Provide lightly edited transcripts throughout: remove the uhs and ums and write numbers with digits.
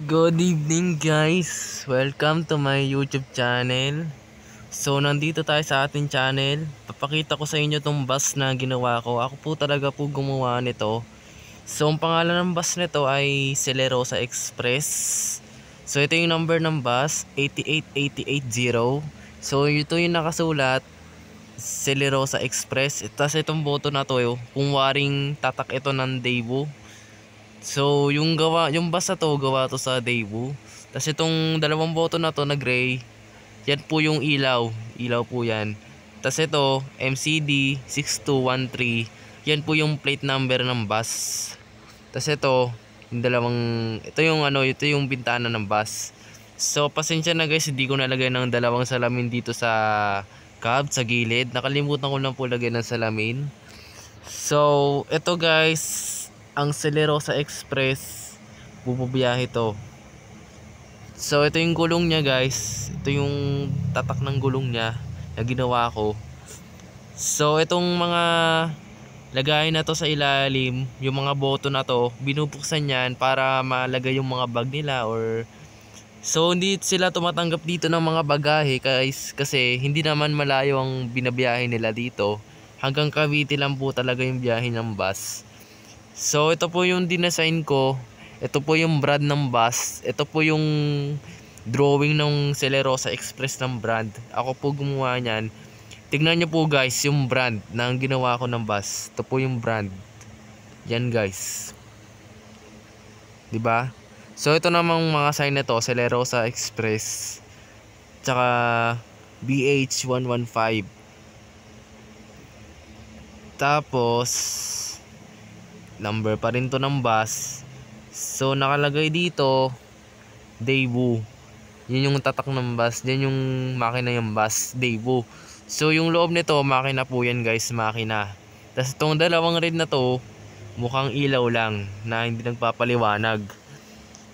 Good evening guys! Welcome to my YouTube channel. So nandito tayo sa ating channel. Papakita ko sa inyo tong bus na ginawa ko. Ako po talaga po gumawa nito. So ang pangalan ng bus nito ay Celerosa Express. So ito yung number ng bus, 88880. So ito yung nakasulat, Celerosa Express. Tapos itong boto na to, kung waring tatak ito ng Daewoo. So, yung bus na to, gawa to sa Daewoo. Tapos itong dalawang boto na to na gray, yan po yung ilaw. Ilaw po yan. Tapos ito, MCD 6213. Yan po yung plate number ng bus. Tapos ito yung bintana ng bus. So, pasensya na guys, hindi ko nalagay ng dalawang salamin dito sa cab, sa gilid. Nakalimutan ko lang po lagay ng salamin. So, ito guys, ang Celerosa Express, bububiyahe to. So ito yung gulong niya guys, ito yung tatak ng gulong niya na ginawa ko. So itong mga lagay na to sa ilalim, yung mga boto na to, binubuksan yan para malagay yung mga bag nila so hindi sila tumatanggap dito ng mga bagahe guys, kasi hindi naman malayo ang binabiyahe nila dito. Hanggang Cavite lang po talaga yung biyahe ng bus. So ito po yung dinesign ko. Ito po yung brand ng bus. Ito po yung drawing ng Celerosa Express ng brand. Ako po gumawa niyan. Tignan nyo po guys yung brand na ginawa ko ng bus. Ito po yung brand. Yan guys. 'Di ba? So ito namang mga sign na to, Celerosa Express. Tsaka BH115. Tapos number pa rin to ng bus. So nakalagay dito Daewoo. Yun yung tatak ng bus. Yan yung makina yung bus, Daewoo. So yung loob nito, makina po yan guys, makina. Tapos itong dalawang red na to, mukhang ilaw lang na hindi nagpapaliwanag.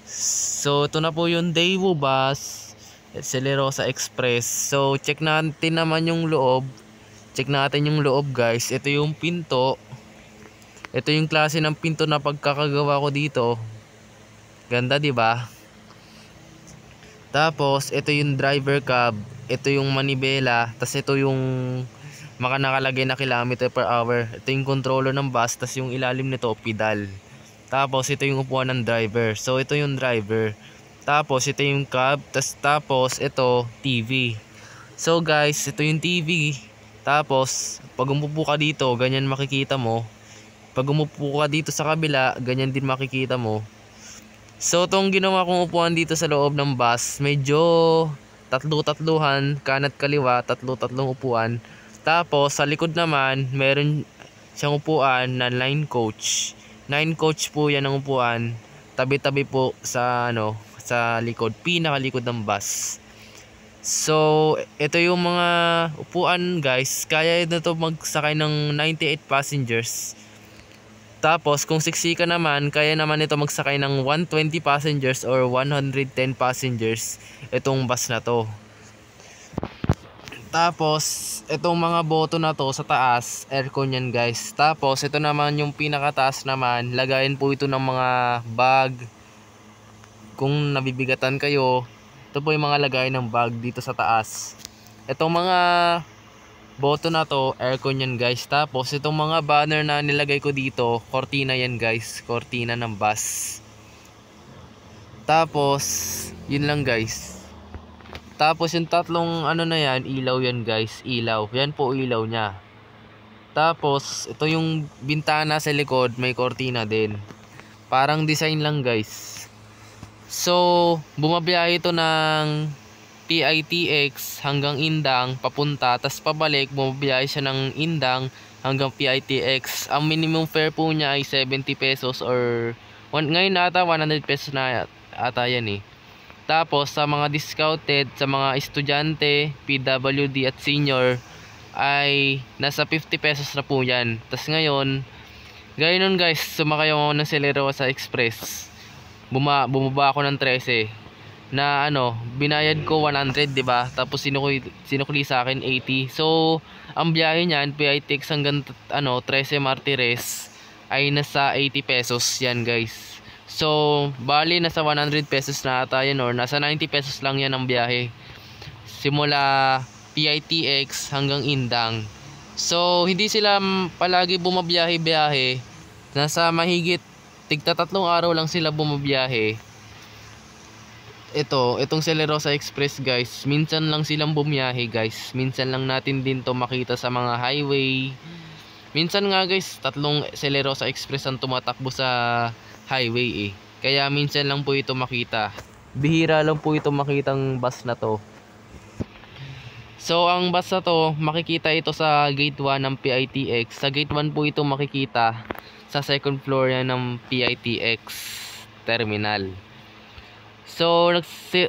So ito na po yung Daewoo bus, Celerosa Express. So check natin naman yung loob. Check natin yung loob guys. Ito yung pinto. Ito yung klase ng pinto na pagkakagawa ko dito. Ganda 'di ba? Tapos ito yung driver cab, ito yung manibela, tapos ito yung nakalagay na kilometer per hour. Ito yung controller ng bus, tapos yung ilalim nito pedal. Tapos ito yung upuan ng driver. So ito yung driver. Tapos ito yung cab, tapos ito TV. So guys, ito yung TV. Tapos pag umupo ka dito, ganyan makikita mo. Pag umupo ka dito sa kabila, ganyan din makikita mo. So itong ginawa kong upuan dito sa loob ng bus, medyo tatlu-tatluhan, kanat kaliwa, tatlu-tatlong upuan. Tapos sa likod naman, meron siyang upuan na 9 coach. 9 coach po yan ang upuan. Tabi-tabi po sa sa likod, pinakalikod ng bus. So ito yung mga upuan guys, kaya na to magsakay ng 98 passengers. Tapos kung siksika naman, kaya naman ito magsakay ng 120 passengers or 110 passengers itong bus na to. Tapos itong mga boto na to sa taas, aircon yan guys. Tapos ito naman yung pinakataas naman, lagayin po ito ng mga bag. Kung nabibigatan kayo, ito po yung mga lagayin ng bag dito sa taas. Itong mga boto na to, aircon yan guys. Tapos itong mga banner na nilagay ko dito, cortina yan guys, cortina ng bus. Tapos yun lang guys. Tapos yung tatlong na yan, ilaw yan guys, ilaw. Yan po ilaw nya. Tapos ito yung bintana sa likod, may cortina din. Parang design lang guys. So bumabiyahe ito ng PITX hanggang Indang papunta, tas pabalik bumabiyahe siya ng Indang hanggang PITX. Ang minimum fare po niya ay 70 pesos or ngayon ata 100 pesos na ata yan eh. Tapos sa mga discounted, sa mga estudyante, PWD at senior ay nasa 50 pesos na po yan. Tas ngayon, gayun guys, sumakay ako ng Celerosa Express. Bumaba ako ng 13 na binayad ko 100, 'di ba? Tapos sinukli sa akin 80. So, ang biyahe niyan PITX hanggang 13 Martires ay nasa 80 pesos 'yan, guys. So, bali nasa 100 pesos na ata yan or nasa 90 pesos lang yan ang biyahe. Simula PITX hanggang Indang. So, hindi sila palagi bumabiyahe-biyahe. Nasa mahigit tigta 3 araw lang sila bumabiyahe. Itong Celerosa Express guys, minsan lang silang bumiyahe guys. Minsan lang natin din to makita sa mga highway. Minsan nga guys, 3 Celerosa Express ang tumatakbo sa highway eh. Kaya minsan lang po ito makita. Bihira lang po ito makitang bus na to. So ang bus na to, makikita ito sa gate 1 ng PITX. Sa gate 1 po ito makikita sa second floor yan ng PITX terminal. So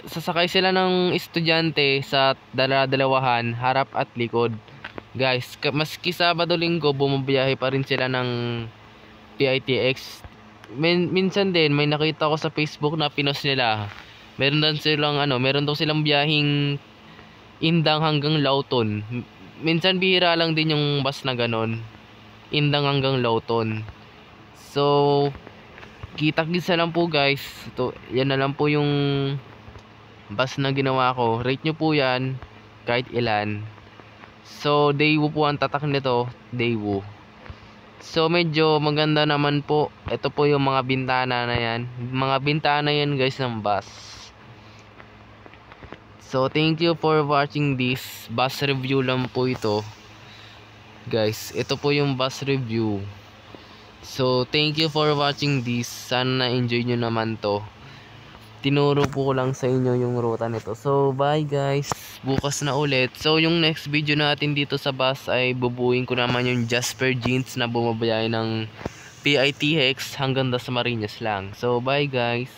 sasakay sila ng estudyante sa dalawahan, harap at likod. Guys, maski Sabado Linggo bumabiyahe pa rin sila ng PITX. Minsan din may nakita ko sa Facebook na pinost nila. Meron daw silang biyaheng Indang hanggang Lauton. Minsan bihira lang din yung bus na ganon. Indang hanggang Lauton. So, kita-kitsa lang po guys. Yan na lang po yung bus na ginawa ko. Rate nyo po yan kahit ilan. So, Daewoo po ang tatak nito. Daewoo. So, medyo maganda naman po. Ito po yung mga bintana na yan. Mga bintana yan guys ng bus. So, thank you for watching this. Bus review lang po ito. Guys, ito po yung bus review. So, thank you for watching this. Sana na-enjoy nyo naman to. Tinuro po ko lang sa inyo yung ruta nito. So, bye guys. Bukas na ulit. So, yung next video natin dito sa bus ay bubuin ko naman yung Jasper Jeans na bumabiyahe ng PITX hanggang Dasmariñas lang. So, bye guys.